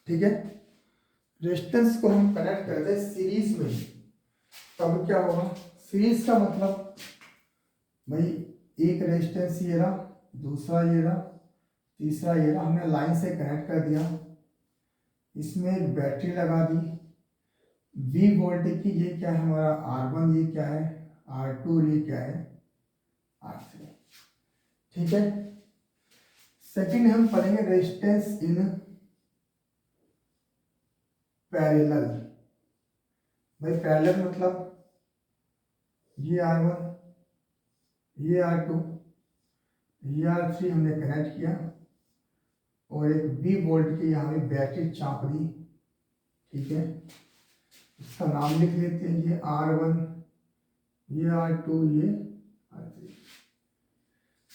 ठीक है। रेजिस्टेंस को हम कनेक्ट करते हैं सीरीज में, तब क्या होगा, सीरीज का मतलब भाई एक रेजिस्टेंस ये रहा, दूसरा ये रहा, तीसरा ये रहा, हमने लाइन से कनेक्ट कर दिया, इसमें एक बैटरी लगा दी, V वोल्टेज की, ये क्या है हमारा R1, ये क्या है R2, ये क्या है R3। ठीक है। सेकंड हम पढ़ेंगे रेजिस्टेंस इन पैरेलल। भाई पैरेलल मतलब ये R1, ये R2, ये R3 हमने कनेक्ट किया और एक V वोल्ट की यहाँ पे बैटरी चाप दी। ठीक है, इसका नाम लिख लेते हैं, ये R1, ये R2, ये R3।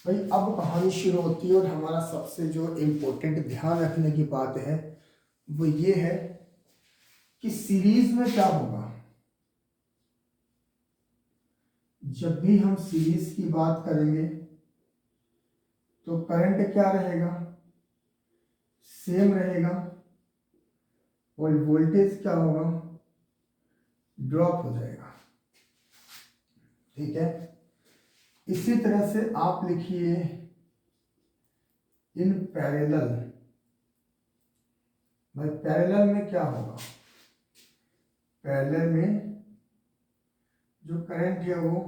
भाई अब कहानी शुरू होती है और हमारा सबसे जो इम्पोर्टेंट ध्यान रखने की बात है वो ये है कि सीरीज में क्या होगा। जब भी हम सीरीज की बात करेंगे तो करंट क्या रहेगा, सेम रहेगा, और वोल्टेज क्या होगा, ड्रॉप हो जाएगा। ठीक है। इसी तरह से आप लिखिए इन पैरेलल। भाई पैरेलल में क्या होगा, पैरेलल में जो करंट है वो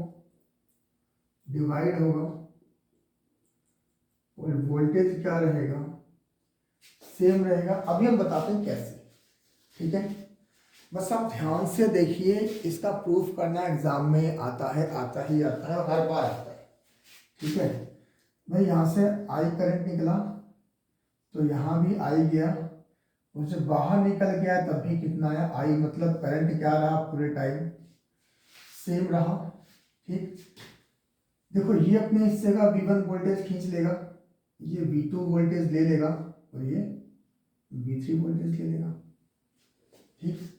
डिवाइड होगा और वोल्टेज क्या रहेगा, सेम रहेगा। अभी हम बताते हैं कैसे। ठीक है, बस आप ध्यान से देखिए, इसका प्रूफ करना एग्जाम में आता है, आता ही आता है और हर बार आता है। ठीक है भाई, यहाँ से आई करंट निकला तो यहाँ भी आई गया, और जब बाहर निकल गया तब भी कितना आया, आई, मतलब करंट क्या रहा पूरे टाइम, सेम रहा। ठीक, देखो ये अपने हिस्से का V1 वोल्टेज खींच लेगा, ये V2 वोल्टेज ले लेगा और ये V3 वोल्टेज ले लेगा। ठीक,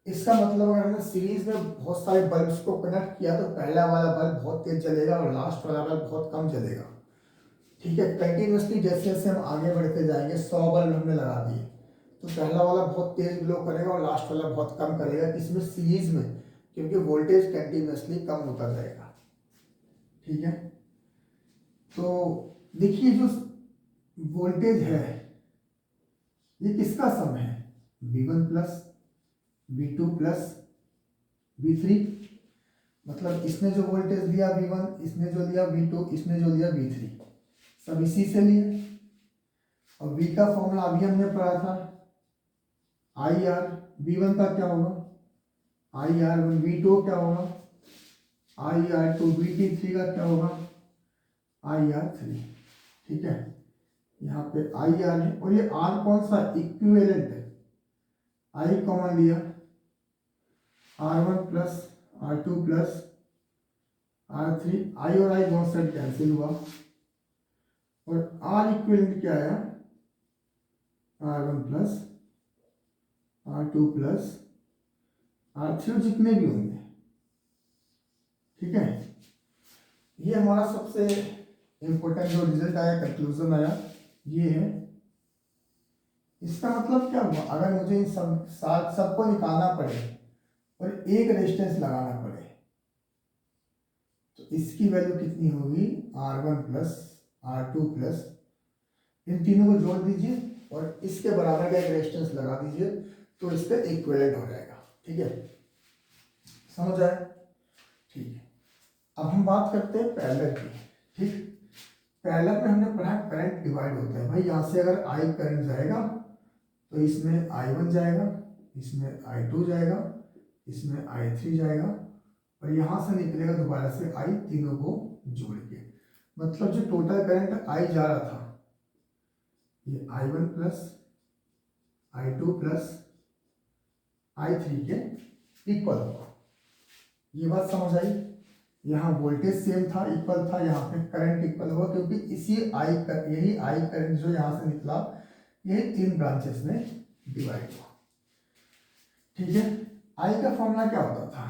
इसका मतलब अगर हमने सीरीज में बहुत सारे बल्ब्स को कनेक्ट किया तो पहला वाला बल्ब बहुत तेज जलेगा और लास्ट वाला बल्ब बहुत कम जलेगा। ठीक है, कंटिन्यूसली जैसे जैसे हम आगे बढ़ते जाएंगे, 100 बल्ब हमने लगा दिए तो पहला वाला बहुत तेज ग्लो करेगा और लास्ट वाला बहुत कम करेगा, इसमें सीरीज में, क्योंकि वोल्टेज कंटिन्यूसली कम होता जाएगा। ठीक है, तो देखिए जो वोल्टेज है ये किसका सम है, V1 plus V2 plus V3। मतलब इसने जो वोल्टेज दिया V1, इसने जो लिया V2, इसने जो लिया V3, सब इसी से लिए। और V का फॉर्मूला अभी हमने पढ़ा था, IR। V1 का क्या होगा, IR1। V2 क्या होगा, IR2। VT3 का क्या होगा, IR3। ठीक है, यहाँ पे IR है और ये R कौन सा, इक्विवेलेंट है। I कॉमन लिया, R1 plus R2 plus R3, I और I दोनों साइड कैंसिल हुआ और R इक्विवेलेंट क्या आया, R1 plus R2 plus R3 जितने भी होंगे। ठीक है, ये हमारा सबसे इंपॉर्टेंट जो रिजल्ट आया, कंक्लूजन आया, ये है। इसका मतलब क्या हुआ, अगर मुझे इन सबको निकालना पड़े और एक रेजिस्टेंस लगाना पड़े तो इसकी वैल्यू कितनी होगी, R1 प्लस R2 प्लस, इन तीनों को जोड़ दीजिए और इसके बराबर का एक रेजिस्टेंस लगा दीजिए तो इस पे इक्विवेलेंट हो जाएगा। ठीक है, समझ आया। ठीक है, अब हम बात करते हैं पैरेलल की। ठीक, पैरेलल में हमने पढ़ा करंट डिवाइड होता है। भाई यहाँ से अगर I करंट जाएगा तो इसमें I1 जाएगा, इसमें I2 जाएगा, इसमें I3 जाएगा और यहाँ से निकलेगा दोबारा से I, तीनों को जोड़ के। मतलब जो टोटल करंट I जा रहा था ये I1 plus I2 plus I3 के इक्वल होगा। ये बात समझ आई। यहाँ वोल्टेज सेम था, इक्वल था, यहाँ पे करंट इक्वल हुआ क्योंकि इसी यही I करंट जो यहाँ से निकला ये तीन ब्रांचेस में डिवाइड हुआ। ठीक है, I का फॉर्मूला क्या होता था,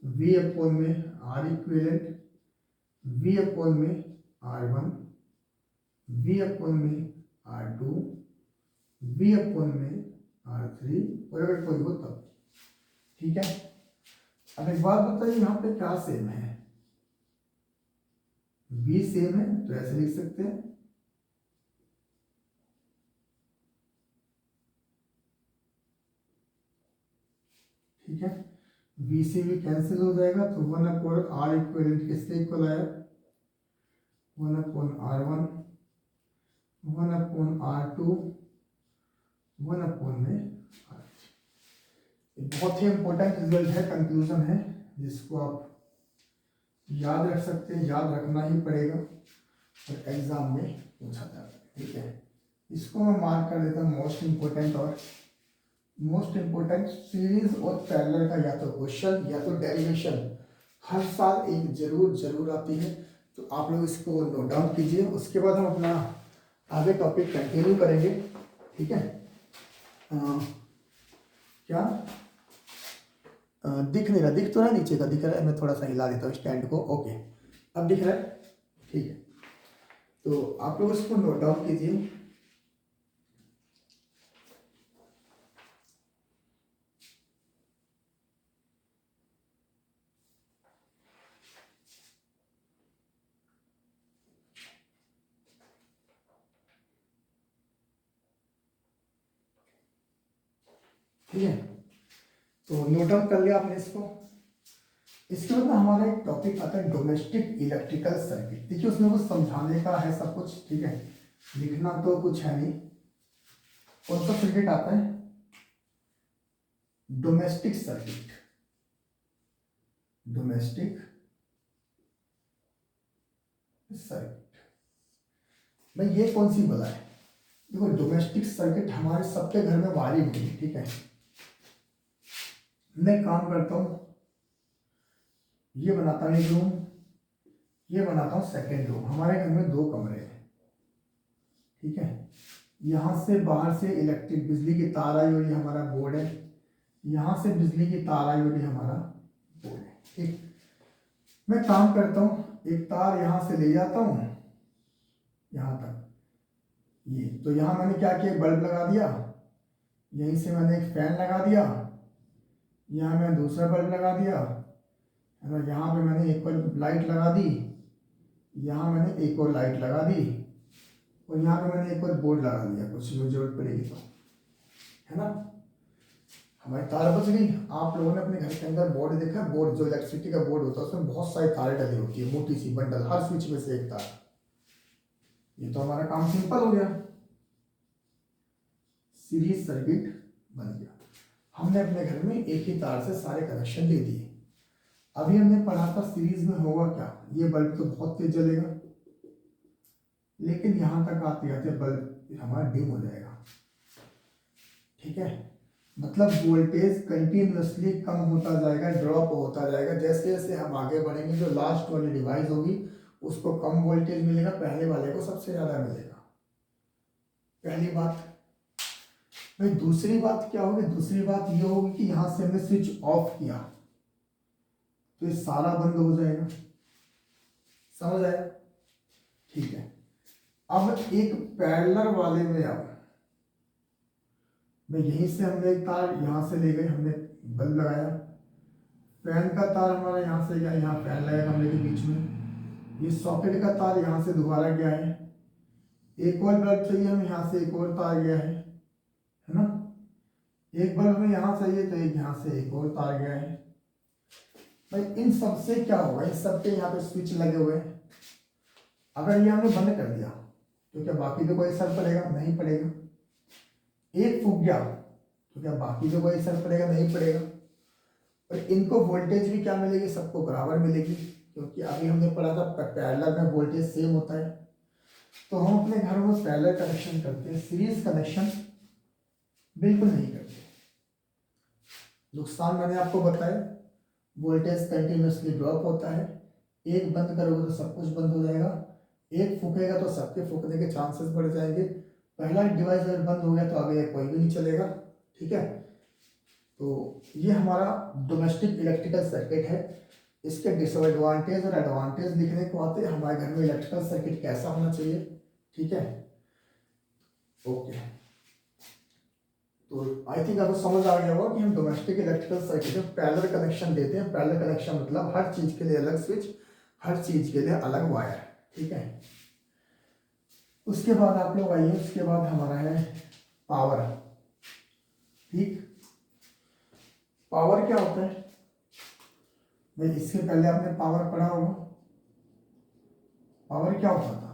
V अपॉन में R इक्विवेलेंट, V अपॉन में R1, V अपॉन में R2, V अपॉन में R3, और अगर कोई हो तब, ठीक है। अब एक बात बताइए, यहाँ पे क्या सेम है, V सेम है तो ऐसे लिख सकते हैं, ठीक है। V से भी कैंसिल हो जाएगा, तो 1 अपॉन R इक्वलेंट किसके इक्वल आया, 1/R1, 1/R2, 1 में R3। बहुत ही इंपॉर्टेंट रिजल्ट है, कंक्लूजन है, जिसको आप याद रख सकते हैं, याद रखना ही पड़ेगा और एग्जाम में पूछा जाता है, ठीक है। इसको मैं मार्क कर देता हूँ मोस्ट इम्पोर्टेंट, और मोस्ट इम्पोर्टेंट सीरीज और पैरेलल का या तो क्वेश्चन या तो डेरिवेशन हर साल एक जरूर आती है, तो आप लोग इसको नोट डाउन कीजिए। उसके बाद हम अपना आगे टॉपिक कंटिन्यू करेंगे, ठीक है। क्या दिख नहीं रहा, दिख तो रहा नीचे का दिख रहा है, मैं थोड़ा सा हिला देता हूँ स्टैंड को, ओके अब दिख रहा है, ठीक है। तो आप लोग इसको नोट डाउन कीजिए। ठीक है, तो नोट डाउन कर लिया आपने इसको। इसके बाद हमारा एक टॉपिक आता है डोमेस्टिक इलेक्ट्रिकल सर्किट। देखिए उसमें कुछ समझाने का है सब कुछ, ठीक है, लिखना तो कुछ है नहीं। कौन सा सर्किट आता है, डोमेस्टिक सर्किट, डोमेस्टिक सर्किट। भाई ये कौन सी बला है, देखो डोमेस्टिक सर्किट हमारे सबके घर में वायरिंग होती है, ठीक है। मैं काम करता हूँ, ये बनाता हूँ एक रूम, ये बनाता हूँ सेकेंड रूम। हमारे घर में 2 कमरे हैं, ठीक है। यहाँ से बाहर से इलेक्ट्रिक बिजली की तार आई और ये हमारा बोर्ड है, यहाँ से बिजली की तार आई और ये हमारा बोर्ड है, ठीक। मैं काम करता हूँ, एक तार यहाँ से ले जाता हूँ यहाँ तक, ये तो यहाँ मैंने क्या किया, बल्ब लगा दिया, यहीं से मैंने एक फैन लगा दिया, यहाँ मैं दूसरा बल्ब लगा दिया, है ना, यहाँ पे मैंने एक और लाइट लगा दी, यहाँ मैंने एक और लाइट लगा दी, और यहाँ पे मैंने एक और बोर्ड लगा दिया, कुछ मुझे जरूरत पड़ेगी तो, है ना। हमारी तार बच गई। आप लोगों ने अपने घर के अंदर बोर्ड देखा, बोर्ड जो इलेक्ट्रिसिटी का बोर्ड होता है उसमें बहुत सारी तारें डली होती है, मोटी सी बंडल, हर स्विच में से एक तार। ये तो हमारा काम सिंपल हो गया, सीरीज सर्किट बन गया। हमने अपने घर में एक ही तार से सारे कनेक्शन दे दिए। अभी हमने पढ़ा था सीरीज में होगा क्या, ये बल्ब तो बहुत तेज जलेगा, लेकिन यहां तक आते आते बल्ब हमारा डिम हो जाएगा, ठीक है। मतलब वोल्टेज कंटिन्यूअसली कम होता जाएगा, ड्रॉप होता जाएगा। जैसे जैसे हम आगे बढ़ेंगे, जो लास्ट वाली डिवाइस होगी उसको कम वोल्टेज मिलेगा, पहले वाले को सबसे ज्यादा मिलेगा, पहली बात। भाई दूसरी बात क्या होगी, दूसरी बात ये होगी कि यहां से हमने स्विच ऑफ किया तो ये सारा बंद हो जाएगा, समझ आया, ठीक है। अब एक पैरेलल वाले में अब मैं यहीं से हमने एक तार यहाँ से ले गए, हमने बल्ब लगाया, फैन का तार हमारा यहाँ से गया, यहाँ फैन लगाया कमरे के बीच में, ये सॉकेट का तार यहाँ से दोबारा गया है, एक और बल्ब चाहिए हमें, यहाँ से एक और तार गया है ना, एक बल्ब हमें यहाँ चाहिए तो एक यहाँ से एक और तार गया है। भाई इन सब से क्या होगा, इन सब के यहाँ पे स्विच लगे हुए हैं, अगर ये हमने बंद कर दिया तो क्या बाकी पे कोई असर पड़ेगा, नहीं पड़ेगा। एक फूक गया तो क्या बाकी पे कोई असर पड़ेगा, नहीं पड़ेगा। और इनको वोल्टेज भी क्या मिलेगी, सबको बराबर मिलेगी, क्योंकि अभी हमने पढ़ा था पैरेलल में वोल्टेज सेम होता है। तो हम अपने घर में पैरेलल कनेक्शन करते हैं, सीरीज कनेक्शन बिल्कुल नहीं करते। नुकसान मैंने आपको बताया, वोल्टेज कंटिन्यूअसली ड्रॉप होता है, एक बंद करोगे तो सब कुछ बंद हो जाएगा, एक फूकेगा तो सबके फूकने के चांसेस बढ़ जाएंगे। पहला डिवाइस अगर बंद हो गया तो आगे कोई भी नहीं चलेगा, ठीक है। तो ये हमारा डोमेस्टिक इलेक्ट्रिकल सर्किट है। इसके डिसएडवांटेज और एडवांटेज लिखने को आते हैं, हमारे घर में इलेक्ट्रिकल सर्किट कैसा होना चाहिए, ठीक है, ओके। तो आई थिंक आपको समझ आ गया होगा कि हम डोमेस्टिक इलेक्ट्रिकल सर्किट में पैरेलल कनेक्शन देते हैं। पैरेलल कनेक्शन मतलब हर चीज के लिए अलग स्विच, हर चीज के लिए अलग वायर, ठीक है। उसके बाद आप लोग आइए, उसके बाद हमारा है पावर, ठीक। पावर क्या होता है भाई, इससे पहले आपने पावर पढ़ा होगा। पावर क्या होता था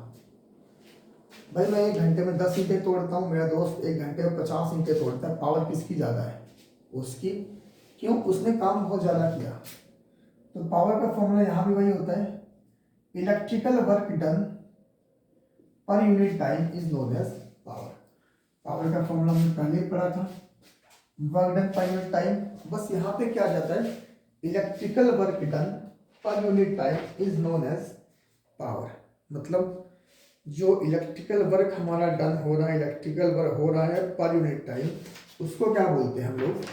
भाई, मैं 1 घंटे में 10 ईंटें तोड़ता हूँ, मेरा दोस्त 1 घंटे में 50 ईंटें तोड़ता है। पावर किसकी ज्यादा है? उसकी। क्यों? उसने काम बहुत ज्यादा किया। तो पावर का फॉर्मूला यहाँ भी वही होता है, electrical work done per unit time is known as power. Power का फॉर्मूला हमने पहले ही पढ़ा था, work done per unit time. बस यहाँ पे क्या जाता है, electrical work done per unit time is known as power. मतलब जो इलेक्ट्रिकल वर्क हमारा डन हो रहा है, इलेक्ट्रिकल वर्क हो रहा है पर यूनिट टाइम, उसको क्या बोलते हैं हम लोग?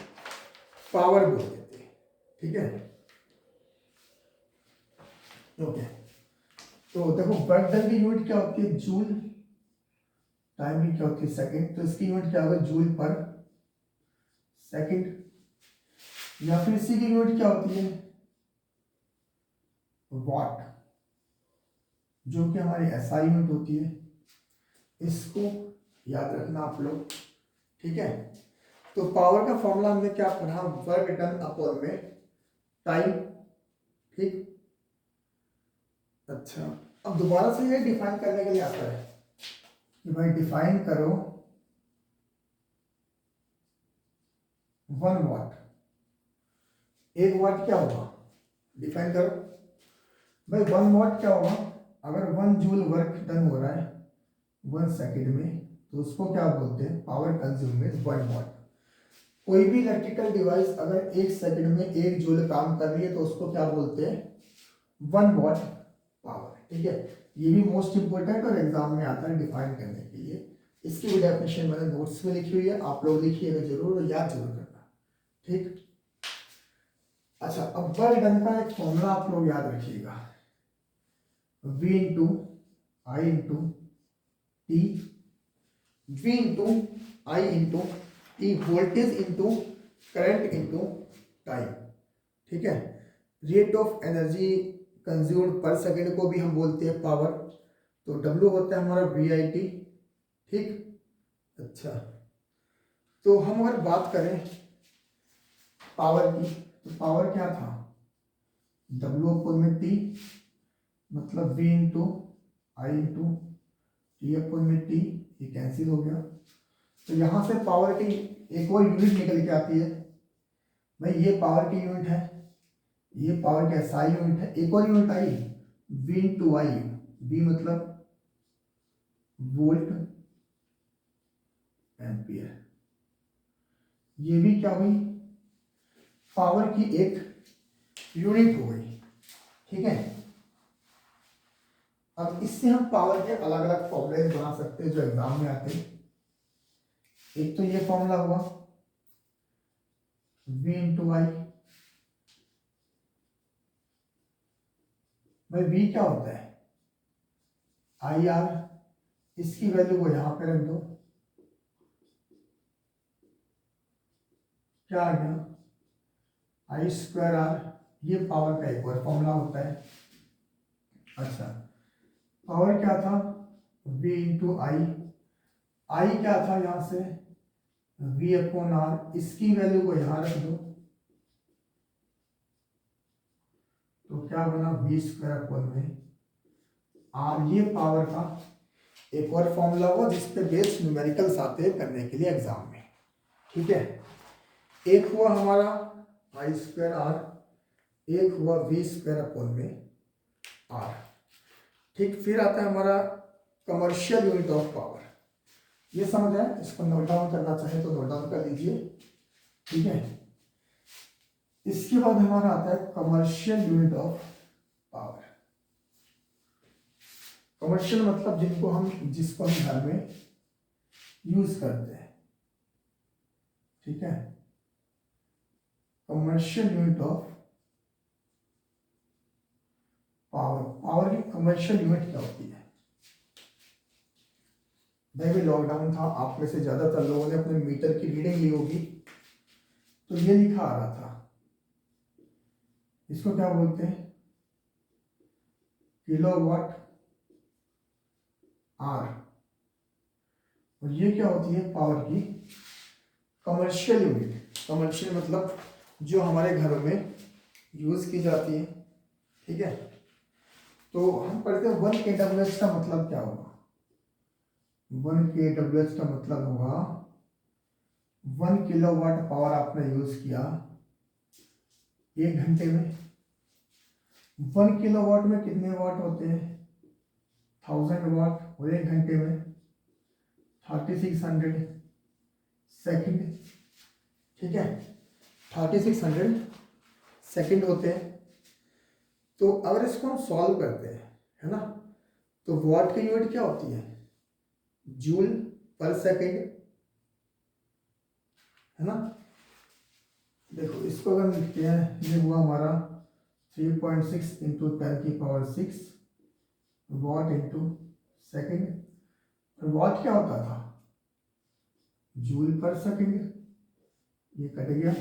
पावर बोल देते हैं, ठीक है। ओके, तो देखो वर्क डन की यूनिट क्या होती है? जूल। टाइम की क्या होती है? सेकंड। तो इसकी यूनिट क्या होगा? जूल पर सेकंड। या फिर इसी की यूनिट क्या होती है? वॉट, जो कि हमारी एसआई यूनिट होती है। इसको याद रखना आप लोग, ठीक है। तो पावर का फॉर्मूला हमने क्या पढ़ा? वर्क डन अपॉन में टाइम, ठीक। अच्छा, अब दोबारा से ये डिफाइन करने के लिए आता है कि भाई डिफाइन करो 1 वाट। 1 वाट क्या होगा? डिफाइन करो भाई। 1 वाट क्या होगा? अगर 1 जूल वर्क डन हो रहा है 1 सेकेंड में, तो उसको क्या बोलते हैं? पावर कंज्यूम में 1 वाट। कोई भी इलेक्ट्रिकल डिवाइस अगर 1 सेकेंड में 1 जूल काम कर रही है, तो उसको क्या बोलते हैं? 1 वाट पावर, ठीक है। ये भी मोस्ट इंपोर्टेंट और एग्जाम में आता है डिफाइन करने के लिए। इसकी भी डेफिनेशन मैंने नोट्स में लिखी हुई है, आप लोग लिखिएगा जरूर और याद जरूर करना, ठीक। अच्छा, अब वर्क डन का एक फॉर्मूला आप लोग याद रखिएगा, V into I into T. V into I into T, voltage into current into time, ठीक है। Rate of energy consumed per second को भी हम बोलते हैं पावर। तो W होता है हमारा VIT, ठीक। अच्छा, तो हम अगर बात करें पावर की, तो पावर क्या था? W अपॉन में T, मतलब V into I into T upon में टी, ये कैंसिल हो गया। तो यहां से पावर की एक और यूनिट निकल के आती है भाई, ये पावर की यूनिट है, ये पावर की एसआई यूनिट है। एक और यूनिट आई V इंटू आई, V मतलब वोल्ट एम्पियर। ये भी क्या हुई? पावर की एक यूनिट हो गई, ठीक है। अब इससे हम पावर के अलग अलग फॉर्मूले बना सकते हैं जो एग्जाम में आते हैं। एक तो ये फॉर्मूला हुआ V इंटू आई। भाई V क्या होता है? I R. इसकी वैल्यू को यहां पे रख दो, क्या आ गया? आई स्क्वायर आर। ये पावर का एक और फॉर्मूला होता है। अच्छा, पावर क्या था? V इंटू आई। आई क्या था यहां से? V upon R. इसकी वैल्यू को यहां रख दो, तो क्या बना? V स्क्वायर अपॉन में आर। ये पावर का एक और फॉर्मूला हुआ जिसपे बेस्ड न्यूमेरिकल्स आते हैं करने के लिए एग्जाम में, ठीक है। एक हुआ हमारा आई स्क्वायर आर, एक हुआ V स्क्वायर अपॉन में आर, ठीक। फिर आता है हमारा कमर्शियल यूनिट ऑफ पावर। ये समझ आए? इसको नोट डाउन करना चाहे तो नोट डाउन कर लीजिए, ठीक है। इसके बाद हमारा आता है commercial unit of power. Commercial मतलब जिसको हम घर में यूज करते हैं, ठीक है। Commercial unit of power. Power की कमर्शियल यूनिट क्या होती है? भाई भी लॉकडाउन था, आप में से ज़्यादातर लोगों ने अपने मीटर की रीडिंग ली होगी, तो ये लिखा आ रहा था, इसको क्या बोलते हैं, किलोवाट आर। और ये क्या होती है, पावर की कमर्शियल यूनिट। कमर्शियल मतलब जो हमारे घरों में यूज की जाती है, ठीक है। तो हम पढ़ते हैं 1 kWh का मतलब क्या होगा। 1 kWh का मतलब होगा 1 किलोवाट पावर आपने यूज किया 1 घंटे में। 1 किलोवाट में कितने वाट होते हैं, 1000 वाट। और 1 घंटे में 3600 सेकंड, ठीक है, 3600 सेकंड होते हैं। तो अगर इसको हम सॉल्व करते हैं, है ना, तो वाट की यूनिट क्या होती है, जूल पर सेकंड, है ना। देखो इसको अगर लिखते हैं, ये हुआ हमारा 3.6 इंटू 10⁶ वाट इंटू सेकेंड। और वाट क्या होता था, जूल पर सेकंड, ये कट गया।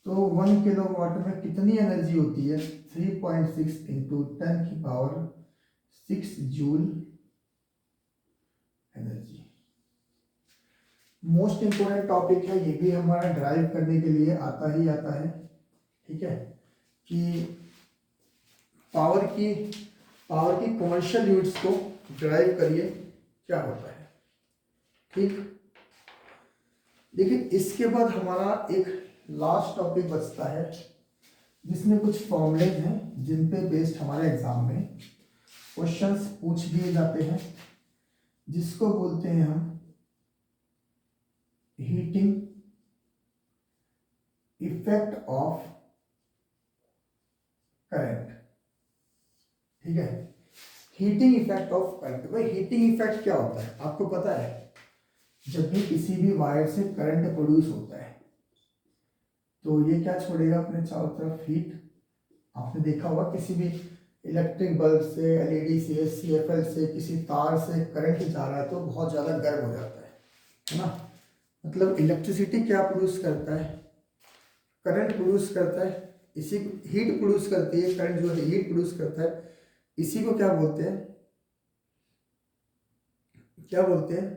तो 1 किलोवाट में कितनी एनर्जी होती है, 3.6 into 10⁶ joule energy. Most important topic है, ये भी हमारा ड्राइव करने के लिए आता ही आता है, ठीक है, कि पावर की कमर्शियल यूनिट्स को ड्राइव करिए क्या होता है, ठीक। लेकिन इसके बाद हमारा एक लास्ट टॉपिक बचता है, जिसमें कुछ फॉर्मूलेज हैं जिन पे बेस्ड हमारे एग्जाम में क्वेश्चंस पूछ दिए जाते हैं, जिसको बोलते हैं हम हीटिंग इफेक्ट ऑफ करंट, ठीक है। Heating effect of current. भाई हीटिंग इफेक्ट क्या होता है, आपको पता है, जब भी किसी भी वायर से करंट प्रोड्यूस होता है तो ये क्या छोड़ेगा अपने चारों तरफ, हीट। आपने देखा होगा किसी भी इलेक्ट्रिक बल्ब से, एलईडी से, सीएफएल से, किसी तार से करंट जा रहा है तो बहुत ज़्यादा गर्म हो जाता है ना। मतलब इलेक्ट्रिसिटी क्या प्रोड्यूस करता है, करंट प्रोड्यूस करता है, इसी हीट प्रोड्यूस करती है, करंट जो है हीट प्रोड्यूस करता है। इसी को क्या बोलते हैं, क्या बोलते हैं,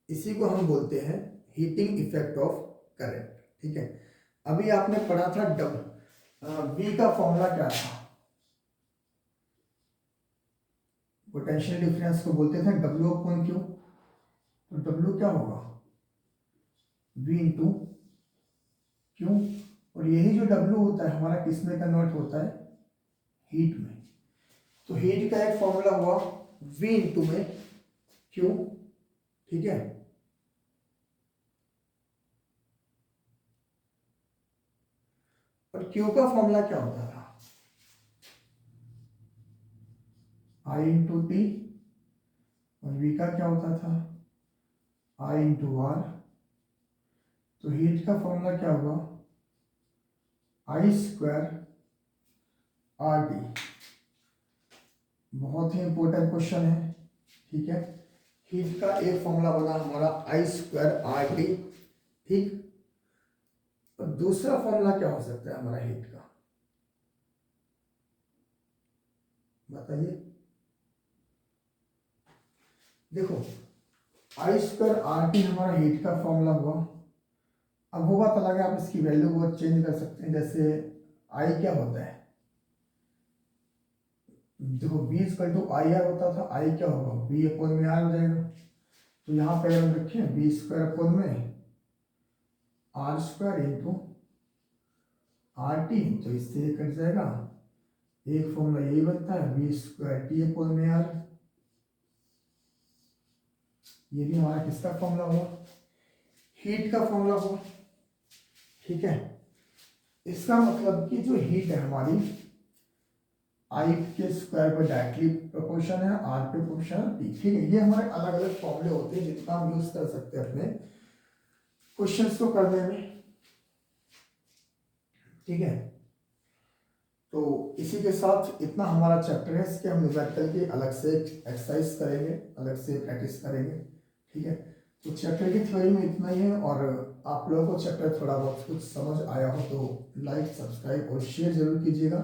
इसी को हम बोलते हैं हीटिंग इफेक्ट ऑफ करंट, ठीक है। अभी आपने पढ़ा था वी का फॉर्मूला क्या था, पोटेंशियल डिफरेंस को बोलते थे डब्ल्यू अपॉन क्यू। तो डब्ल्यू क्या होगा, वी इंटू क्यू। और यही जो डब्ल्यू होता है हमारा किस में कन्वर्ट होता है, हीट में। तो हीट का एक फॉर्मूला हुआ वी इंटू में क्यू, ठीक है। और क्यू का फॉर्मूला क्या होता था, आई इंटू टी। और वी का क्या होता था, आई इंटू आर। तो हीट का फॉर्मूला क्या हुआ, आई स्क्वायर आर टी। बहुत ही इंपॉर्टेंट क्वेश्चन है, ठीक है। हीट का एक फॉर्मूला बना हमारा आई स्क्वायर आर टी, ठीक। और दूसरा फॉर्मूला क्या हो सकता है हमारा हीट का, बताइए। देखो आई स्क्वायर आर टी हमारा हीट का फॉर्मूला हुआ। अब होगा तो लगे आप इसकी वैल्यू को चेंज कर सकते हैं। जैसे आई क्या होता है, देखो B equal to I R होता था, आई क्या होगा, बी अपॉन में आर हो जाएगा। तो यहाँ पे हम रखें बी स्क्वायर अपॉन में R square into R T. तो इससे ये कट जाएगा, एक फॉर्मूला यही बनता है बी स्क्वायर टी अपॉन में आर। ये भी हमारा किसका फॉर्मूला हुआ, हीट का फॉर्मूला हुआ, ठीक है। इसका मतलब कि जो हीट है हमारी आई के स्क्वायर पर डायरेक्टली प्रोपोर्शन है, आर पे प्रोपोर्शन टी, ठीक है। ये हमारे अलग अलग फॉर्मूले होते हैं जिनका हम यूज कर सकते हैं अपने क्वेश्चंस को करने में, ठीक है। तो इसी के साथ इतना हमारा चैप्टर है, इसके हम न्यूमेरिकल की अलग से एक्सरसाइज करेंगे, अलग से प्रैक्टिस करेंगे, ठीक है। तो चैप्टर की थ्योरी में इतना ही है, और आप लोगों को चैप्टर थोड़ा बहुत कुछ समझ आया हो तो लाइक, सब्सक्राइब और शेयर जरूर कीजिएगा।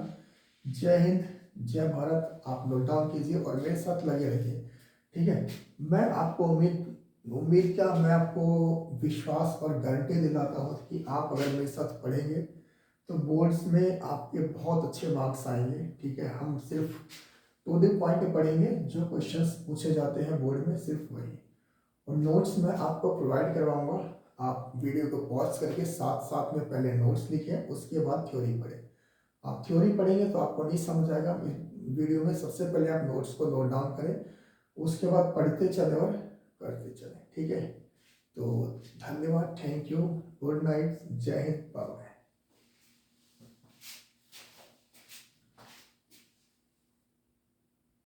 जय हिंद, जय भारत। आप नोट डाउन कीजिए और मेरे साथ लगे रहिए, ठीक है। मैं आपको उम्मीद क्या, मैं आपको विश्वास और गारंटी दिलाता हूँ कि आप अगर मेरे साथ पढ़ेंगे तो बोर्ड्स में आपके बहुत अच्छे मार्क्स आएंगे, ठीक है। हम सिर्फ टू द पॉइंट पढ़ेंगे, जो क्वेश्चंस पूछे जाते हैं बोर्ड में सिर्फ वही, और नोट्स मैं आपको प्रोवाइड करवाऊंगा। आप वीडियो को पॉज करके साथ साथ में पहले नोट्स लिखें, उसके बाद थ्योरी पढ़ें। आप थ्योरी पढ़ेंगे तो आपको नहीं समझ आएगा। वीडियो में सबसे पहले आप नोट्स को नोट डाउन करें, उसके बाद पढ़ते चले और करते चले, ठीक है। तो धन्यवाद, थैंक यू, गुड नाइट, जय हिंद, बाय।